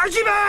Hajime!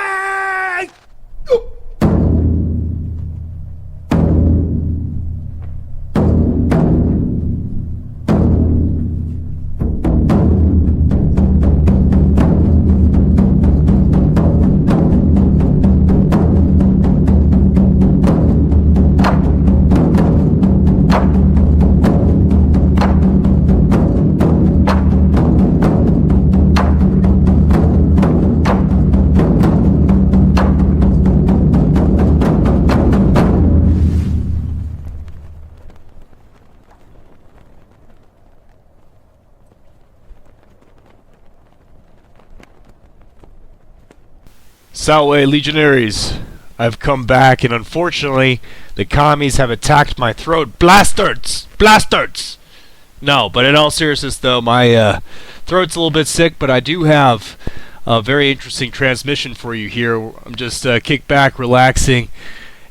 Salve, legionaries! I've come back, and unfortunately, the commies have attacked my throat. Bastards! Bastards! No, but in all seriousness, though, my throat's a little bit sick, but I do have a very interesting transmission for you here. I'm just kicked back, relaxing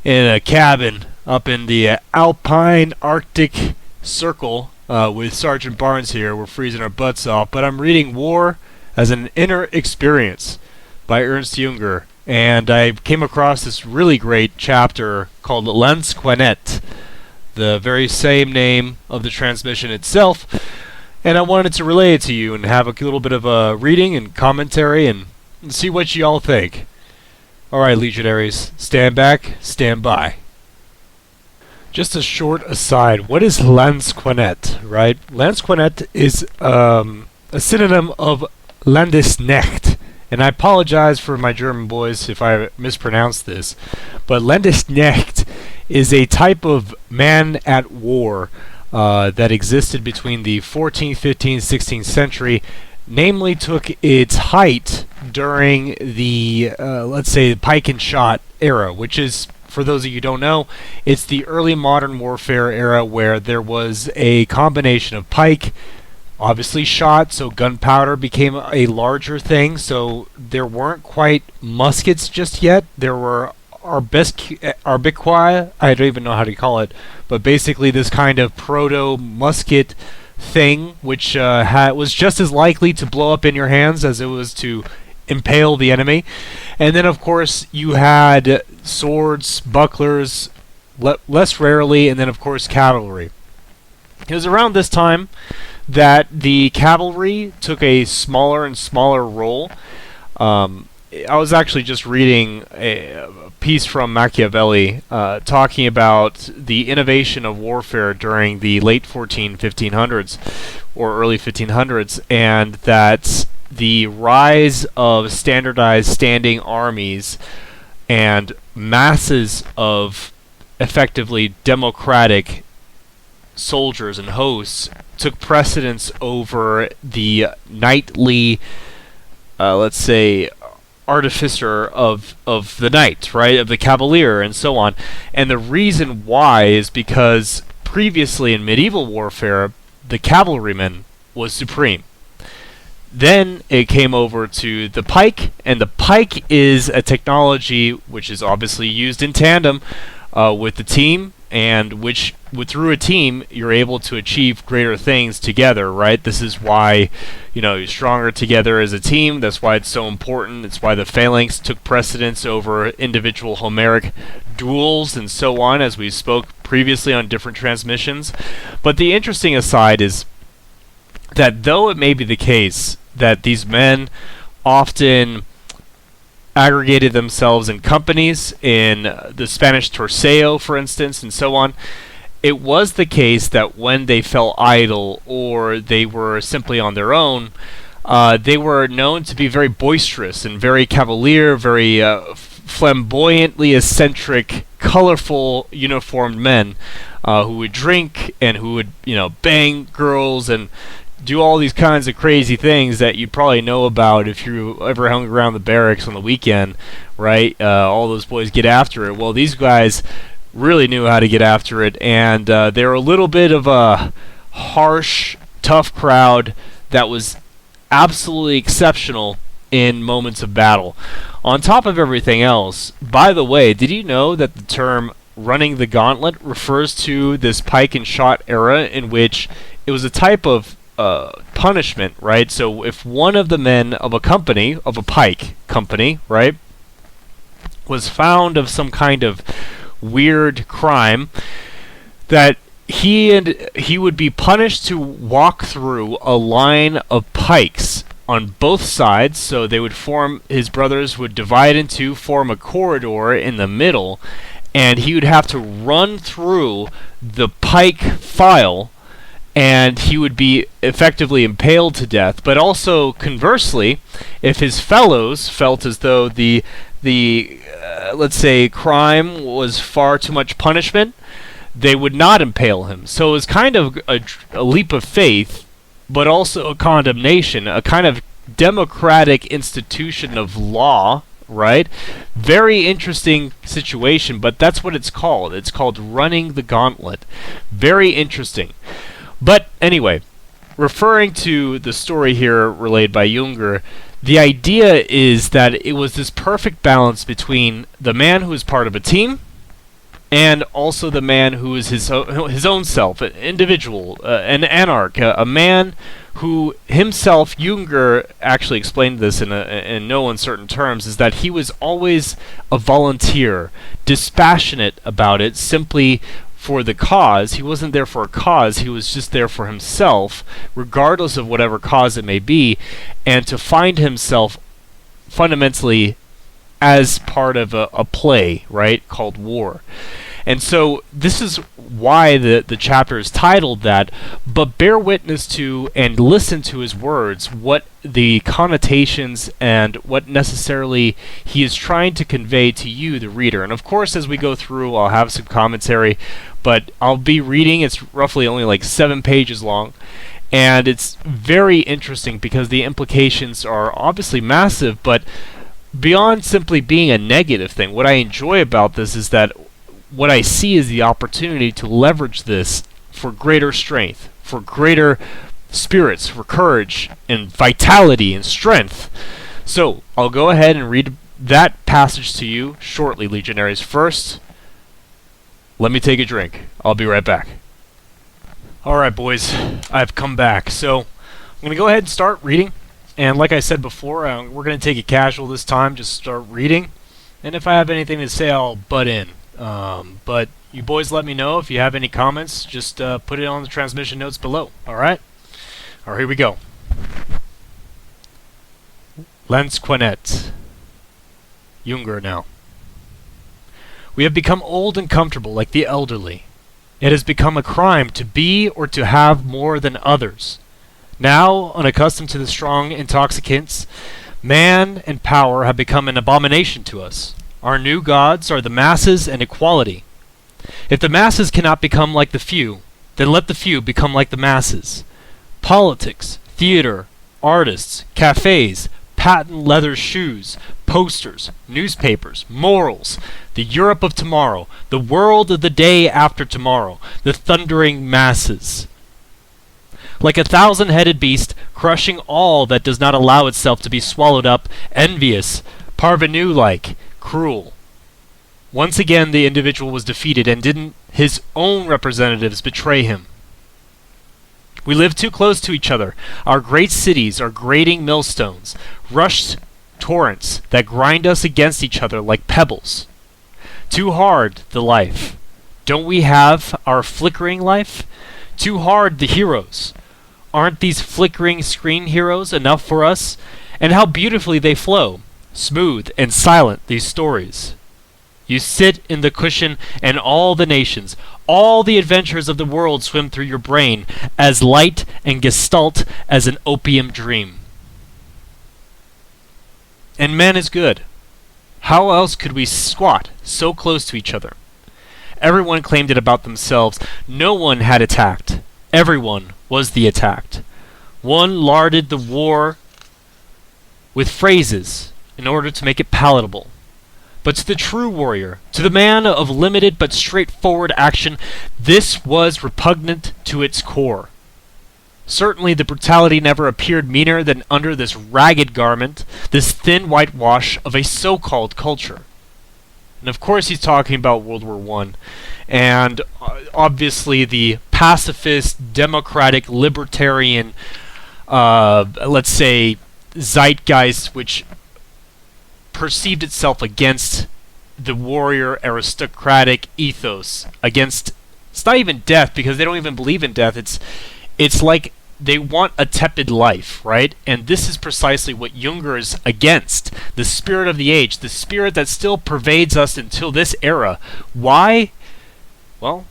in a cabin up in the Alpine Arctic Circle with Sergeant Barnes here. We're freezing our butts off, but I'm reading War as an Inner Experience by Ernst Jünger, and I came across this really great chapter called Lansquenet, the very same name of the transmission itself, and I wanted to relay it to you and have a little bit of a reading and commentary and see what you all think. Alright, legionaries, stand back, stand by. Just a short aside, what is Lansquenet, right? Lansquenet is a synonym of Landesknecht. And I apologize for my German boys if I mispronounce this, but Landesknecht is a type of man at war that existed between the 14th, 15th, 16th century, namely took its height during the, let's say, the pike and shot era, which is, for those of you who don't know, it's the early modern warfare era where there was a combination of pike, obviously shot, so gunpowder became a larger thing, so there weren't quite muskets just yet. There were arbiquai, I don't even know how to call it, but basically this kind of proto-musket thing, which was just as likely to blow up in your hands as it was to impale the enemy. And then, of course, you had swords, bucklers, less rarely, and then, of course, cavalry. It was around this time that the cavalry took a smaller and smaller role. I was actually just reading a piece from Machiavelli talking about the innovation of warfare during the late 1500s or early 1500s, and that the rise of standardized standing armies and masses of effectively democratic soldiers and hosts took precedence over the knightly, let's say, artificer of the knight, right, of the cavalier, and so on. And the reason why is because previously in medieval warfare, the cavalryman was supreme. Then it came over to the pike, and the pike is a technology which is obviously used in tandem with the team, and which through a team you're able to achieve greater things together, right? This is why, you're stronger together as a team. That's why it's so important. It's why the phalanx took precedence over individual Homeric duels and so on, as we spoke previously on different transmissions. But the interesting aside is that though it may be the case that these men often aggregated themselves in companies, in the Spanish Torceo, for instance, and so on, it was the case that when they fell idle or they were simply on their own, they were known to be very boisterous and very cavalier, very flamboyantly eccentric, colorful, uniformed men who would drink and who would, bang girls and do all these kinds of crazy things that you probably know about if you ever hung around the barracks on the weekend, right? All those boys get after it. Well, these guys really knew how to get after it, and they were a little bit of a harsh, tough crowd that was absolutely exceptional in moments of battle. On top of everything else, by the way, did you know that the term running the gauntlet refers to this pike and shot era in which it was a type of punishment, right? So if one of the men of a company, of a pike company, right, was found of some kind of weird crime, that he would be punished to walk through a line of pikes on both sides. So they would his brothers would divide in two, form a corridor in the middle, and he would have to run through the pike file, and he would be effectively impaled to death. But also, conversely, if his fellows felt as though the let's say crime was far too much punishment, they would not impale him. So it was kind of a leap of faith, but also a condemnation, a kind of democratic institution of law, right? Very interesting situation, but that's what it's called. It's called running the gauntlet. Very interesting. But anyway, referring to the story here relayed by Jünger, the idea is that it was this perfect balance between the man who is part of a team and also the man who is his own self, an individual, an anarch, a man who himself, Jünger actually explained this in no uncertain terms, is that he was always a volunteer, dispassionate about it, simply for the cause. He wasn't there for a cause, he was just there for himself, regardless of whatever cause it may be, and to find himself fundamentally as part of a play, right, called war. And so this is why the chapter is titled that, but bear witness to and listen to his words, what the connotations and what necessarily he is trying to convey to you, the reader. And of course, as we go through, I'll have some commentary, but I'll be reading. It's roughly only like 7 pages long, and it's very interesting because the implications are obviously massive, but beyond simply being a negative thing, what I enjoy about this is that what I see is the opportunity to leverage this for greater strength, for greater spirits, for courage and vitality and strength. So I'll go ahead and read that passage to you shortly, Legionaries. First, let me take a drink. I'll be right back. Alright, boys, I've come back. So I'm going to go ahead and start reading. And like I said before, we're going to take it casual this time, just start reading. And if I have anything to say, I'll butt in. But you boys let me know if you have any comments. Just put it on the transmission notes below. Alright? Alright, here we go. Lansquenet. Jünger now. We have become old and comfortable like the elderly. It has become a crime to be or to have more than others. Now, unaccustomed to the strong intoxicants, man and power have become an abomination to us. Our new gods are the masses and equality. If the masses cannot become like the few, then let the few become like the masses. Politics, theater, artists, cafes, patent leather shoes, posters, newspapers, morals, the Europe of tomorrow, the world of the day after tomorrow, the thundering masses. Like a thousand-headed beast, crushing all that does not allow itself to be swallowed up, envious, parvenu-like, cruel. Once again the individual was defeated, and didn't his own representatives betray him? We live too close to each other. Our great cities are grating millstones, rushed torrents that grind us against each other like pebbles. Too hard the life. Don't we have our flickering life? Too hard the heroes. Aren't these flickering screen heroes enough for us? And how beautifully they flow, smooth and silent, these stories. You sit in the cushion, and all the nations, all the adventures of the world swim through your brain, as light and gestalt as an opium dream. And man is good. How else could we squat so close to each other? Everyone claimed it about themselves. No one had attacked. Everyone was the attacked. One larded the war with phrases in order to make it palatable. But to the true warrior, to the man of limited but straightforward action, this was repugnant to its core. Certainly the brutality never appeared meaner than under this ragged garment, this thin whitewash of a so-called culture. And of course he's talking about World War I, and obviously the pacifist, democratic, libertarian, let's say, zeitgeist, which perceived itself against the warrior aristocratic ethos, against, it's not even death, because they don't even believe in death. It's like they want a tepid life, right? And this is precisely what Jünger is against. The spirit of the age, the spirit that still pervades us until this era. Why? Well,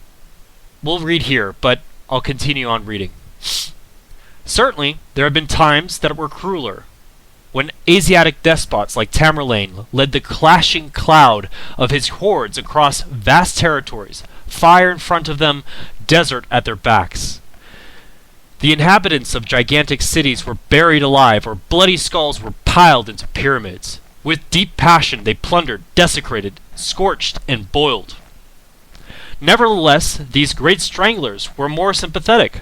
we'll read here, but I'll continue on reading. Certainly, there have been times that were crueler, when Asiatic despots like Tamerlane led the clashing cloud of his hordes across vast territories, fire in front of them, desert at their backs. The inhabitants of gigantic cities were buried alive, or bloody skulls were piled into pyramids. With deep passion they plundered, desecrated, scorched, and boiled. Nevertheless, these great stranglers were more sympathetic.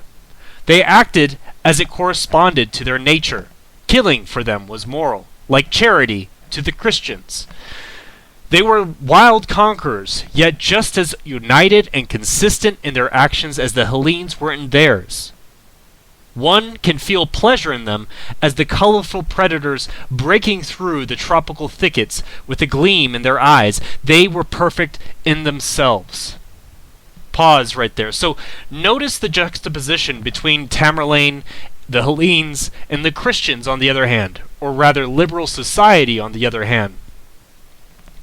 They acted as it corresponded to their nature. Killing for them was moral, like charity to the Christians. They were wild conquerors, yet just as united and consistent in their actions as the Hellenes were in theirs. One can feel pleasure in them as the colorful predators breaking through the tropical thickets with a gleam in their eyes. They were perfect in themselves. Pause right there. So notice the juxtaposition between Tamerlane, the Hellenes, and the Christians on the other hand, or rather liberal society on the other hand.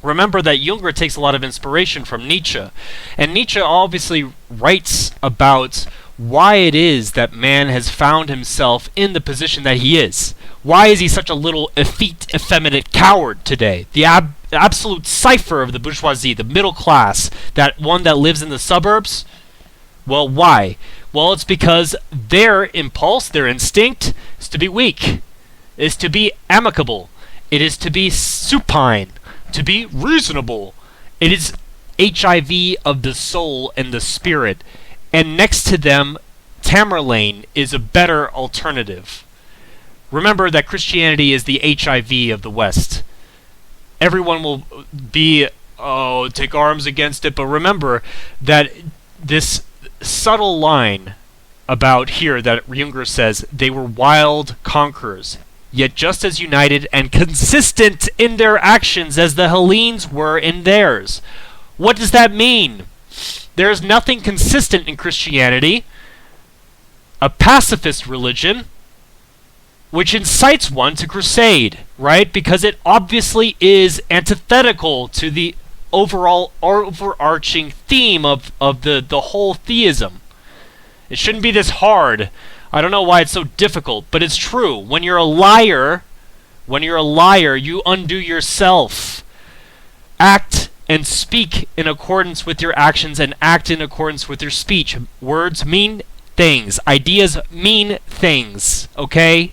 Remember that Jünger takes a lot of inspiration from Nietzsche, and Nietzsche obviously writes about why it is that man has found himself in the position that he is. Why is he such a little effeminate coward today? The absolute cipher of the bourgeoisie, the middle class, that one that lives in the suburbs? Well, why? Well, it's because their impulse, their instinct, is to be weak, is to be amicable, it is to be supine, to be reasonable. It is HIV of the soul and the spirit. And next to them, Tamerlane is a better alternative. Remember that Christianity is the HIV of the West. Everyone will be, take arms against it, but remember that this subtle line about here that Jünger says, they were wild conquerors, yet just as united and consistent in their actions as the Hellenes were in theirs. What does that mean? There is nothing consistent in Christianity, a pacifist religion, which incites one to crusade, right? Because it obviously is antithetical to the overall overarching theme of the whole theism. It shouldn't be this hard. I don't know why it's so difficult, but it's true. When you're a liar, you undo yourself. Act and speak in accordance with your actions and act in accordance with your speech. Words mean things. Ideas mean things, okay?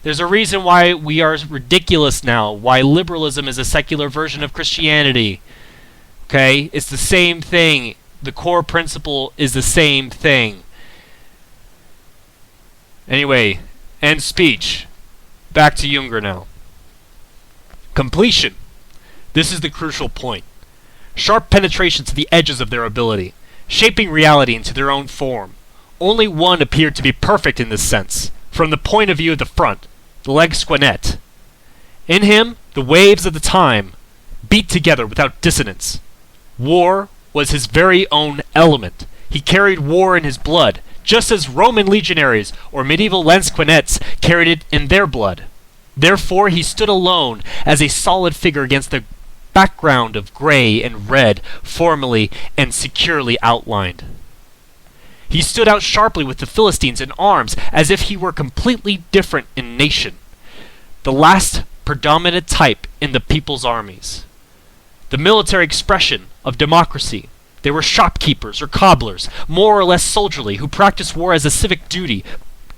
There's a reason why we are ridiculous now, why liberalism is a secular version of Christianity. Okay? It's the same thing. The core principle is the same thing. Anyway, end speech. Back to Jünger now. Completion. This is the crucial point. Sharp penetration to the edges of their ability, shaping reality into their own form. Only one appeared to be perfect in this sense, from the point of view of the front, the Lansquenet. In him, the waves of the time beat together without dissonance. War was his very own element. He carried war in his blood, just as Roman legionaries or medieval Lansquenets carried it in their blood. Therefore, he stood alone as a solid figure against the background of gray and red, formally and securely outlined. He stood out sharply with the Philistines in arms, as if he were completely different in nation, the last predominant type in the people's armies. The military expression of democracy. They were shopkeepers or cobblers, more or less soldierly, who practiced war as a civic duty.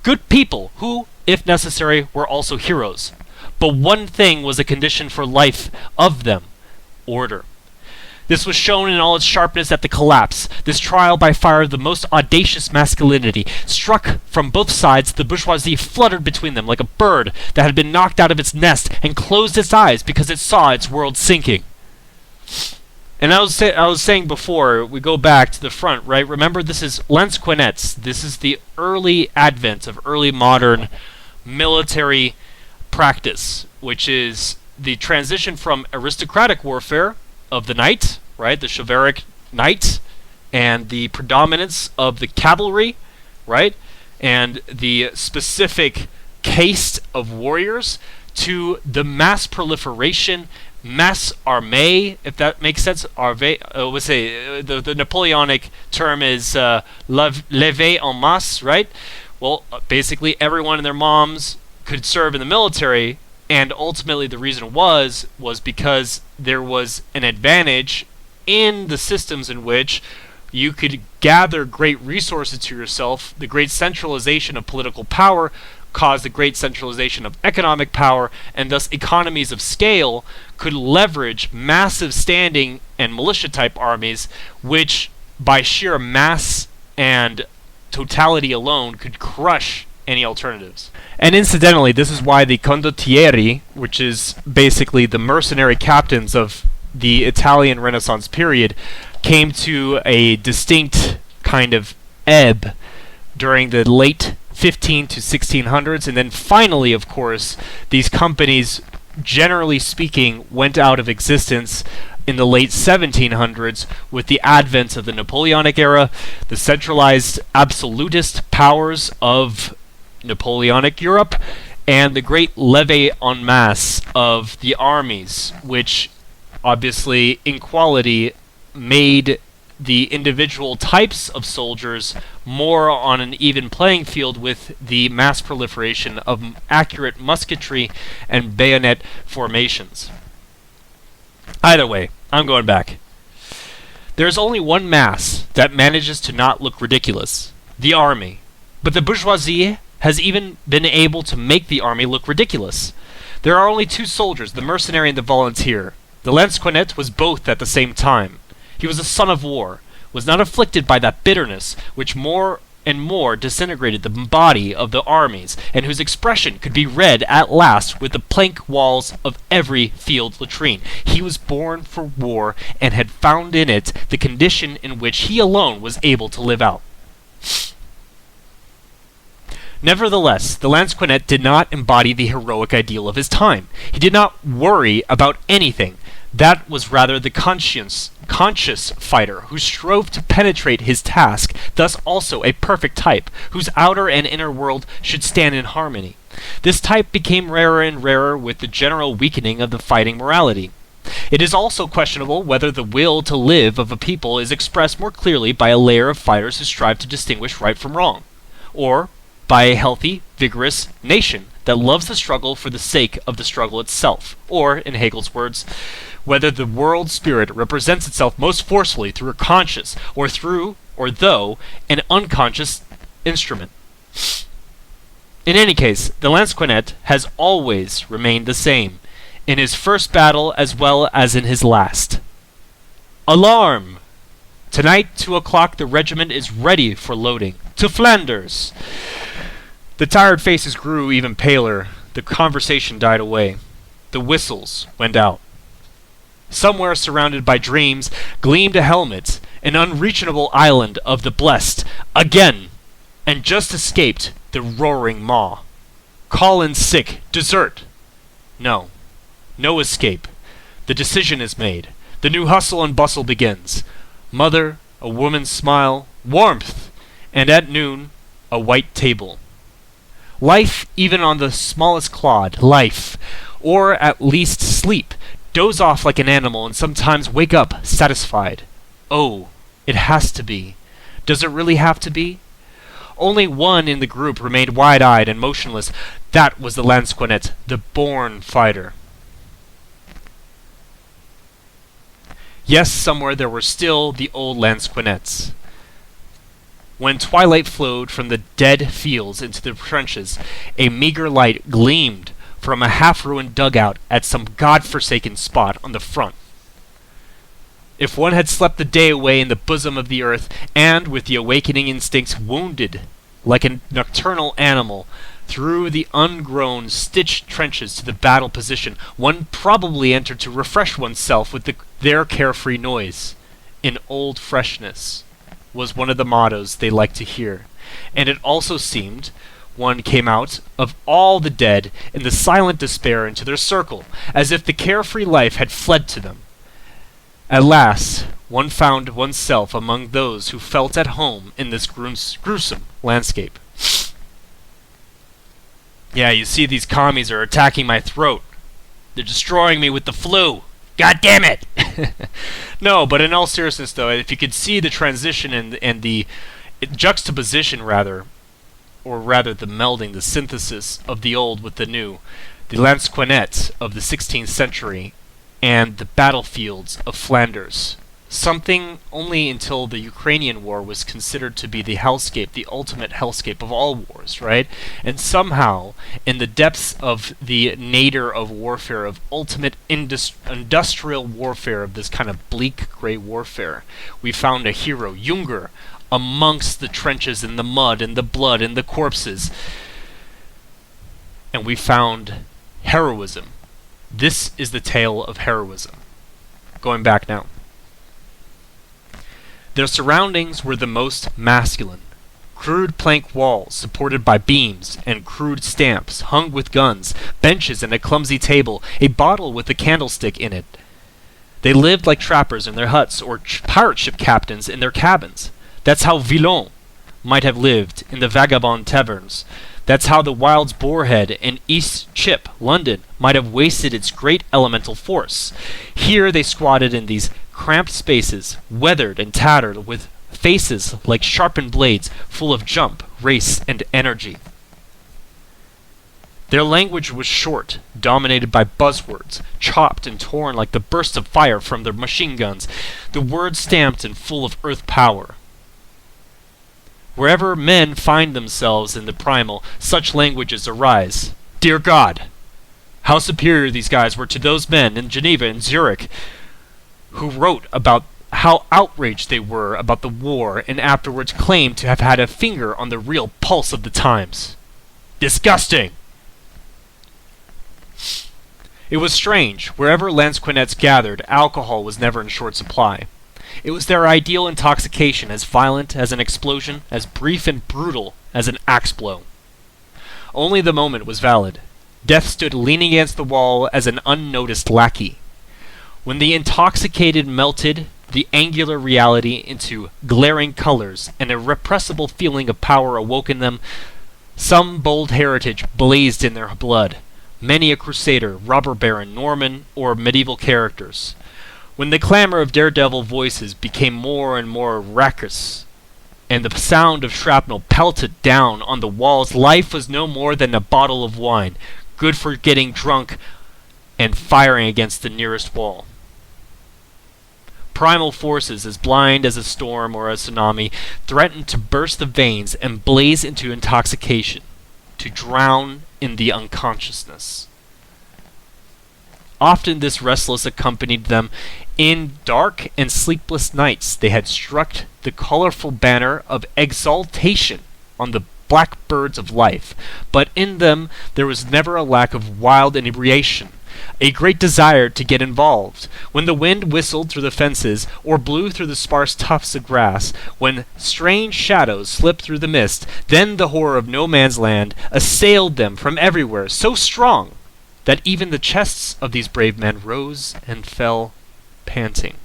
Good people who, if necessary, were also heroes. But one thing was a condition for life of them: order. This was shown in all its sharpness at the collapse, this trial by fire of the most audacious masculinity. Struck from both sides, the bourgeoisie fluttered between them like a bird that had been knocked out of its nest and closed its eyes because it saw its world sinking. And I was saying before, we go back to the front, right? Remember, this is Lansquenet. This is the early advent of early modern military practice, which is the transition from aristocratic warfare of the knight, right, the chivalric knight, and the predominance of the cavalry, right, and the specific caste of warriors, to the mass proliferation, mass armée, if that makes sense. We'll say the Napoleonic term is lever en masse, right? Well, basically everyone and their moms could serve in the military, and ultimately the reason was because there was an advantage in the systems in which you could gather great resources to yourself. The great centralization of political power caused a great centralization of economic power, and thus economies of scale could leverage massive standing and militia-type armies, which by sheer mass and totality alone could crush any alternatives. And incidentally, this is why the Condotierri, which is basically the mercenary captains of the Italian Renaissance period, came to a distinct kind of ebb during the late 15 to 1600s, and then finally, of course, these companies, generally speaking, went out of existence in the late 1700s with the advent of the Napoleonic era, the centralized absolutist powers of Napoleonic Europe, and the great levée en masse of the armies, which obviously in quality made the individual types of soldiers more on an even playing field with the mass proliferation of accurate musketry and bayonet formations. Either way, I'm going back. There's only one mass that manages to not look ridiculous: the army. But the bourgeoisie has even been able to make the army look ridiculous. There are only two soldiers, the mercenary and the volunteer. The Lansquenet was both at the same time. He was a son of war, was not afflicted by that bitterness which more and more disintegrated the body of the armies, and whose expression could be read at last with the plank walls of every field latrine. He was born for war, and had found in it the condition in which he alone was able to live out. Nevertheless, the Lansquenet did not embody the heroic ideal of his time. He did not worry about anything. That was rather the conscious fighter who strove to penetrate his task, thus also a perfect type, whose outer and inner world should stand in harmony. This type became rarer and rarer with the general weakening of the fighting morality. It is also questionable whether the will to live of a people is expressed more clearly by a layer of fighters who strive to distinguish right from wrong, or by a healthy, vigorous nation that loves the struggle for the sake of the struggle itself, or, in Hegel's words, whether the world spirit represents itself most forcefully through a conscious, or though an unconscious instrument. In any case, the Lansquenet has always remained the same, in his first battle as well as in his last. Alarm! Tonight, 2 o'clock, the regiment is ready for loading. To Flanders! The tired faces grew even paler. The conversation died away. The whistles went out. Somewhere surrounded by dreams gleamed a helmet, an unreachable island of the blessed. Again! And just escaped the roaring maw. Call in sick. Desert! No. No escape. The decision is made. The new hustle and bustle begins. Mother, a woman's smile, warmth, and at noon, a white table. Life, even on the smallest clod, life, or at least sleep, doze off like an animal and sometimes wake up satisfied. Oh, it has to be. Does it really have to be? Only one in the group remained wide-eyed and motionless. That was the Lansquenet, the born fighter. Yes, somewhere there were still the old Lansquenets. When twilight flowed from the dead fields into the trenches, a meager light gleamed from a half-ruined dugout at some god-forsaken spot on the front. If one had slept the day away in the bosom of the earth, and with the awakening instincts wounded like a nocturnal animal, Through the ungrown, stitched trenches to the battle position, one probably entered to refresh oneself with their carefree noise. In old freshness was one of the mottos they liked to hear, and it also seemed one came out of all the dead in the silent despair into their circle, as if the carefree life had fled to them. At last, one found oneself among those who felt at home in this gruesome landscape. Yeah, you see, these commies are attacking my throat. They're destroying me with the flu. God damn it! No, but in all seriousness, though, if you could see the transition and the juxtaposition, rather, or rather the melding, the synthesis of the old with the new, the Lansquenet of the 16th century, and the battlefields of Flanders. Something only until the Ukrainian war was considered to be the hellscape, the ultimate hellscape of all wars, right? And somehow, in the depths of the nadir of warfare, of ultimate industrial warfare, of this kind of bleak gray warfare, we found a hero, Jünger, amongst the trenches and the mud and the blood and the corpses. And we found heroism. This is the tale of heroism. Going back now. Their surroundings were the most masculine. Crude plank walls supported by beams and crude stamps hung with guns, benches and a clumsy table, a bottle with a candlestick in it. They lived like trappers in their huts or pirate ship captains in their cabins. That's how Villon might have lived in the vagabond taverns. That's how the Wild's Boarhead in East Chip, London, might have wasted its great elemental force. Here they squatted in these cramped spaces, weathered and tattered, with faces like sharpened blades, full of jump, race, and energy. Their language was short, dominated by buzzwords, chopped and torn like the bursts of fire from their machine guns, the words stamped and full of earth power. Wherever men find themselves in the primal, such languages arise. Dear God, how superior these guys were to those men in Geneva and Zurich who wrote about how outraged they were about the war and afterwards claimed to have had a finger on the real pulse of the times. Disgusting! It was strange. Wherever Lansquenets gathered, alcohol was never in short supply. It was their ideal intoxication, as violent as an explosion, as brief and brutal as an axe blow. Only the moment was valid. Death stood leaning against the wall as an unnoticed lackey. When the intoxicated melted the angular reality into glaring colors, and a repressible feeling of power awoke in them, some bold heritage blazed in their blood. Many a crusader, robber baron, Norman, or medieval characters. When the clamor of daredevil voices became more and more raucous, and the sound of shrapnel pelted down on the walls, life was no more than a bottle of wine, good for getting drunk and firing against the nearest wall. Primal forces, as blind as a storm or a tsunami, threatened to burst the veins and blaze into intoxication, to drown in the unconsciousness. Often this restlessness accompanied them. In dark and sleepless nights they had struck the colorful banner of exaltation on the blackbirds of life, but in them there was never a lack of wild inebriation, a great desire to get involved. When the wind whistled through the fences, or blew through the sparse tufts of grass, when strange shadows slipped through the mist, then the horror of no man's land assailed them from everywhere, so strong that even the chests of these brave men rose and fell panting.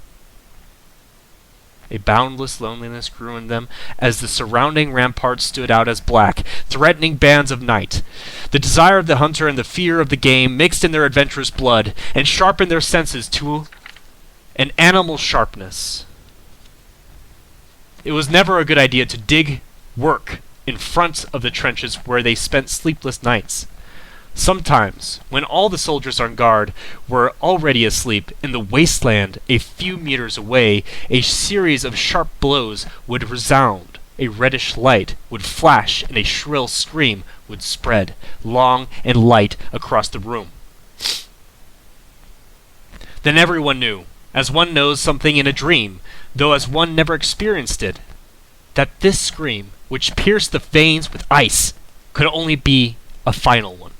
A boundless loneliness grew in them as the surrounding ramparts stood out as black, threatening bands of night. The desire of the hunter and the fear of the game mixed in their adventurous blood and sharpened their senses to an animal sharpness. It was never a good idea to dig work in front of the trenches where they spent sleepless nights. Sometimes, when all the soldiers on guard were already asleep, in the wasteland a few meters away, a series of sharp blows would resound, a reddish light would flash, and a shrill scream would spread, long and light, across the room. Then everyone knew, as one knows something in a dream, though as one never experienced it, that this scream, which pierced the veins with ice, could only be a final one.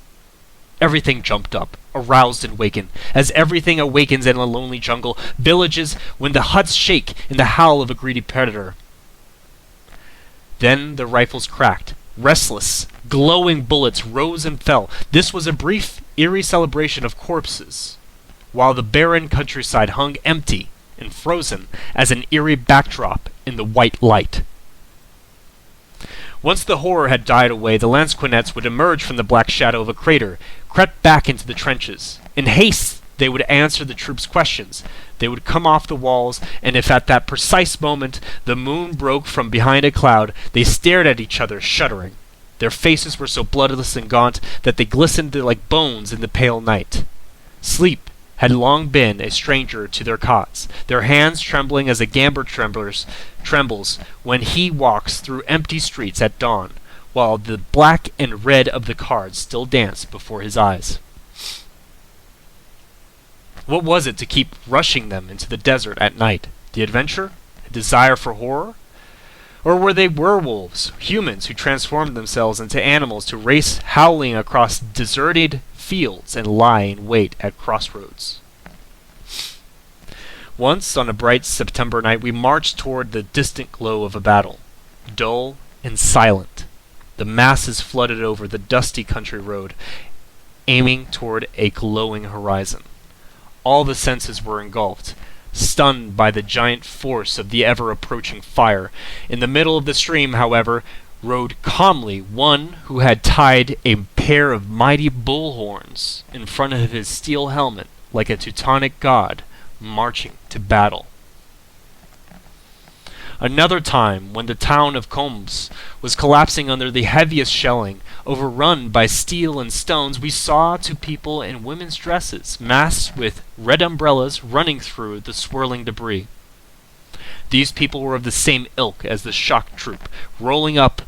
Everything jumped up, aroused and wakened. As everything awakens in a lonely jungle, villages, when the huts shake in the howl of a greedy predator. Then the rifles cracked. Restless, glowing bullets rose and fell. This was a brief, eerie celebration of corpses, while the barren countryside hung empty and frozen as an eerie backdrop in the white light. Once the horror had died away, the Lansquenets would emerge from the black shadow of a crater, crept back into the trenches. In haste, they would answer the troops' questions. They would come off the walls, and if at that precise moment the moon broke from behind a cloud, they stared at each other, shuddering. Their faces were so bloodless and gaunt that they glistened like bones in the pale night. Sleep had long been a stranger to their cots, their hands trembling as a gambler trembles when he walks through empty streets at dawn, while the black and red of the cards still dance before his eyes. What was it to keep rushing them into the desert at night? The adventure? A desire for horror? Or were they werewolves, humans who transformed themselves into animals to race howling across deserted fields and lie in wait at crossroads? Once, on a bright September night, we marched toward the distant glow of a battle. Dull and silent, the masses flooded over the dusty country road, aiming toward a glowing horizon. All the senses were engulfed, stunned by the giant force of the ever-approaching fire. In the middle of the stream, however, rode calmly one who had tied a pair of mighty bull horns in front of his steel helmet like a Teutonic god marching to battle. Another time, when the town of Combes was collapsing under the heaviest shelling, overrun by steel and stones, we saw two people in women's dresses, masked with red umbrellas, running through the swirling debris. These people were of the same ilk as the shock troop, rolling up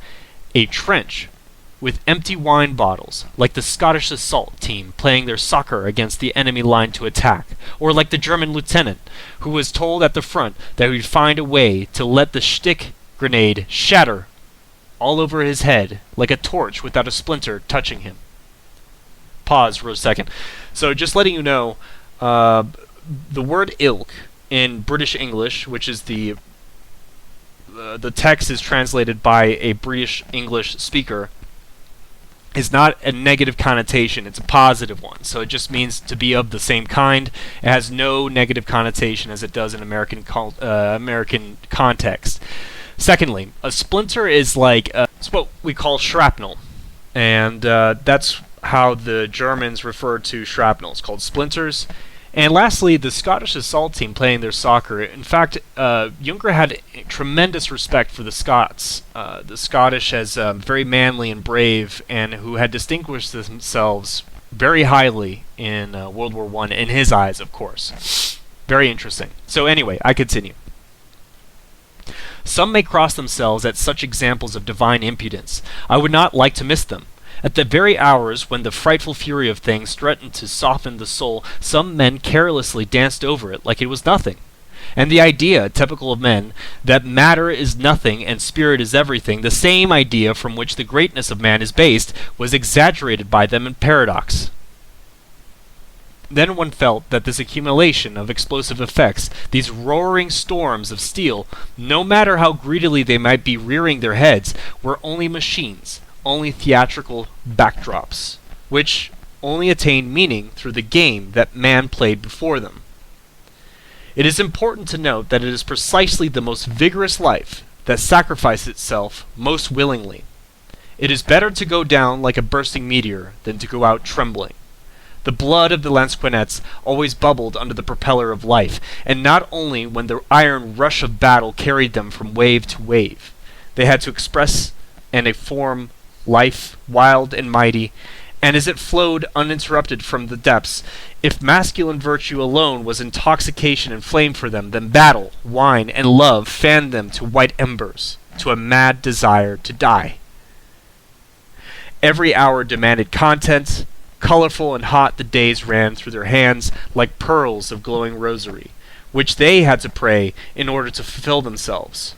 a trench with empty wine bottles, like the Scottish assault team playing their soccer against the enemy line to attack, or like the German lieutenant who was told at the front that he'd find a way to let the shtick grenade shatter all over his head like a torch without a splinter touching him. Pause for a second. So just letting you know, the word ilk in British English, which is the text is translated by a British English speaker, is not a negative connotation, it's a positive one. So it just means to be of the same kind. It has no negative connotation as it does in American context. Secondly, a splinter is like it's what we call shrapnel, and that's how the Germans refer to shrapnel. It's called splinters. And lastly, the Scottish assault team playing their soccer. In fact, Jünger had tremendous respect for the Scots. The Scottish as very manly and brave, and who had distinguished themselves very highly in World War I, in his eyes, of course. Very interesting. So anyway, I continue. Some may cross themselves at such examples of divine impudence. I would not like to miss them. At the very hours when the frightful fury of things threatened to soften the soul, some men carelessly danced over it like it was nothing. And the idea, typical of men, that matter is nothing and spirit is everything, the same idea from which the greatness of man is based, was exaggerated by them in paradox. Then one felt that this accumulation of explosive effects, these roaring storms of steel, no matter how greedily they might be rearing their heads, were only machines, only theatrical backdrops, which only attained meaning through the game that man played before them. It is important to note that it is precisely the most vigorous life that sacrifices itself most willingly. It is better to go down like a bursting meteor than to go out trembling. The blood of the Lansquenets always bubbled under the propeller of life, and not only when the iron rush of battle carried them from wave to wave. They had to express and form life, wild and mighty, and as it flowed uninterrupted from the depths, if masculine virtue alone was intoxication and flame for them, then battle, wine, and love fanned them to white embers, to a mad desire to die. Every hour demanded content. Colorful and hot the days ran through their hands like pearls of glowing rosary, which they had to pray in order to fulfill themselves.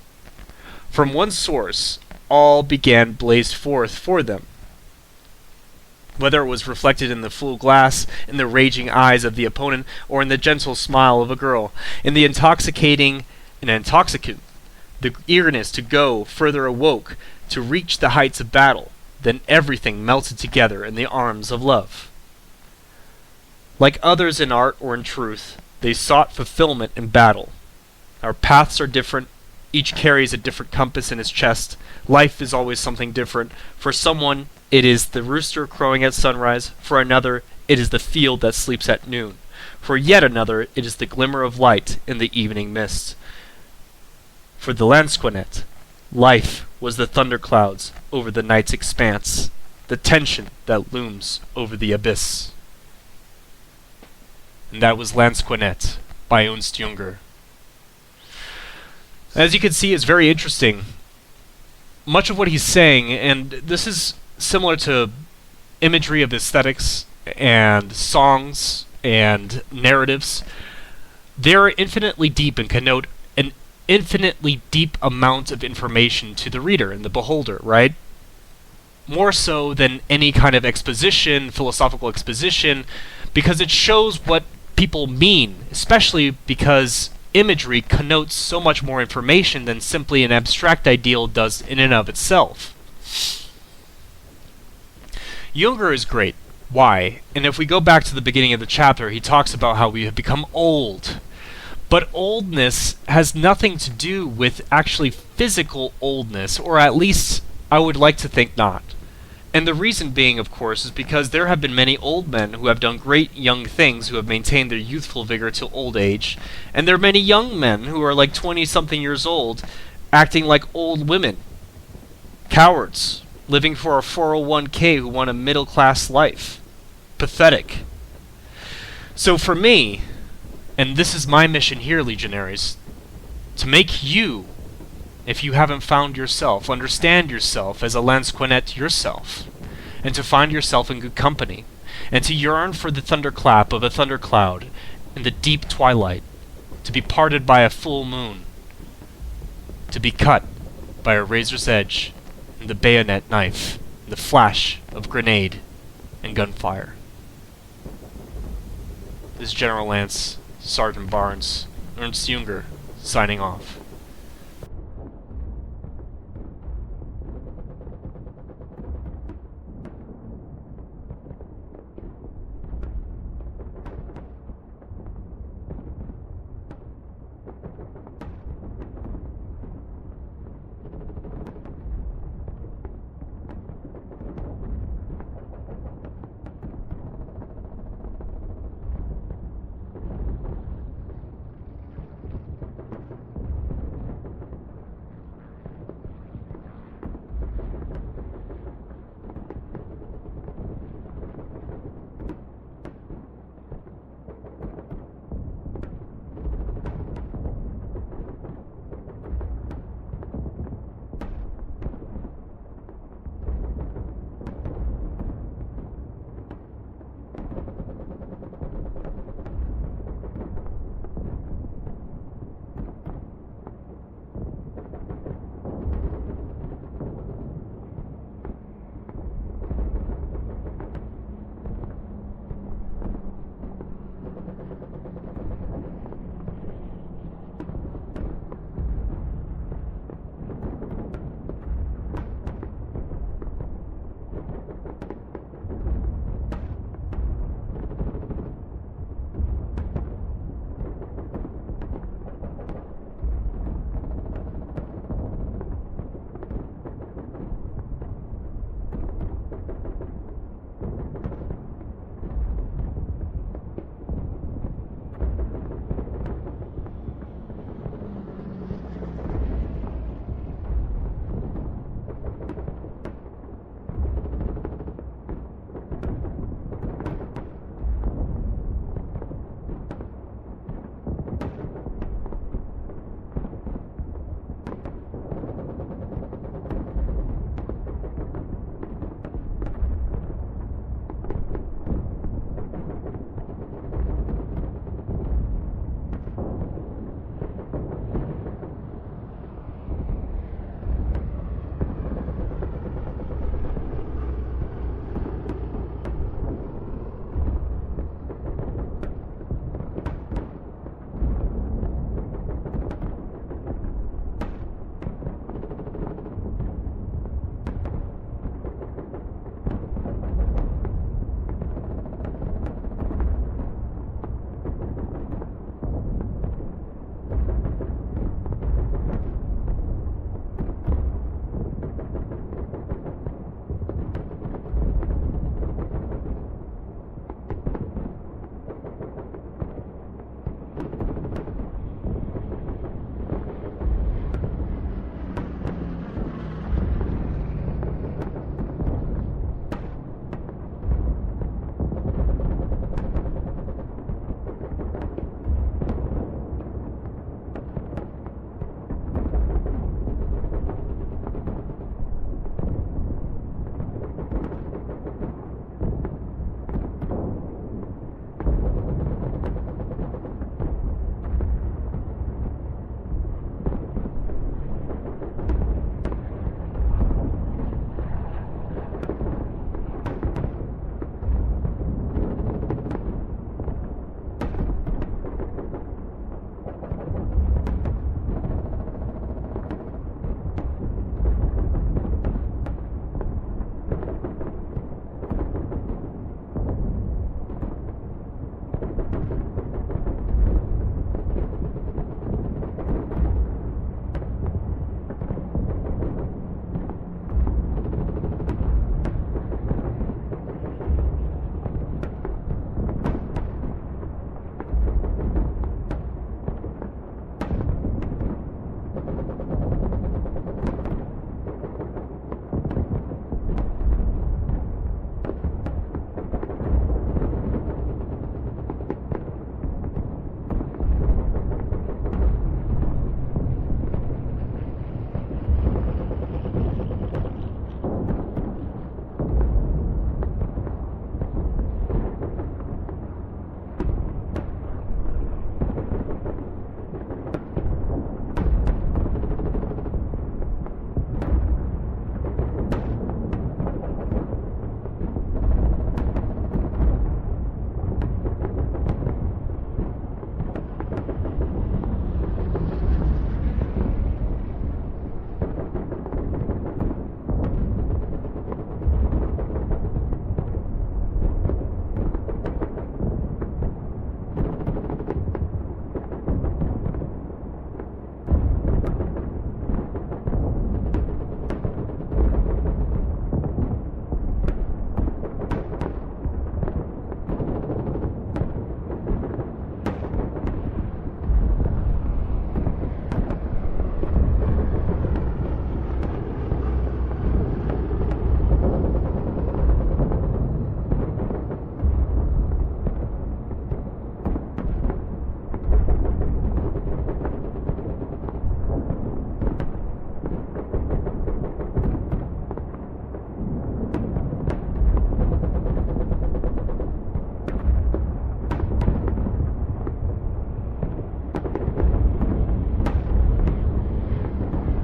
From one source, all began blazed forth for them. whether it was reflected in the full glass, in the raging eyes of the opponent, or in the gentle smile of a girl, in the intoxicant, the eagerness to go further awoke, to reach the heights of battle, then everything melted together in the arms of love. Like others in art or in truth, they sought fulfillment in battle. Our paths are different. Each carries a different compass in his chest. Life is always something different. For someone, it is the rooster crowing at sunrise. For another, it is the field that sleeps at noon. For yet another, it is the glimmer of light in the evening mist. For the Lansquenet, life was the thunderclouds over the night's expanse, the tension that looms over the abyss. And that was Lansquenet by Ernst Jünger. As you can see, it's very interesting. Much of what he's saying, and this is similar to imagery of aesthetics and songs and narratives, they're infinitely deep and connote an infinitely deep amount of information to the reader and the beholder, right? More so than any kind of exposition, philosophical exposition, because it shows what people mean, especially because imagery connotes so much more information than simply an abstract ideal does in and of itself. Jünger is great. Why? And if we go back to the beginning of the chapter, he talks about how we have become old. But oldness has nothing to do with actually physical oldness, or at least I would like to think not. And the reason being, of course, is because there have been many old men who have done great young things, who have maintained their youthful vigor till old age, and there are many young men who are like 20-something years old, acting like old women. Cowards, living for a 401k who want a middle-class life. Pathetic. So for me, and this is my mission here, Legionaries, to make you, if you haven't found yourself, understand yourself as a Lansquenet yourself, and to find yourself in good company, and to yearn for the thunderclap of a thundercloud in the deep twilight, to be parted by a full moon, to be cut by a razor's edge, and the bayonet knife, and the flash of grenade and gunfire. This is General Lance, Sergeant Barnes, Ernst Jünger, signing off.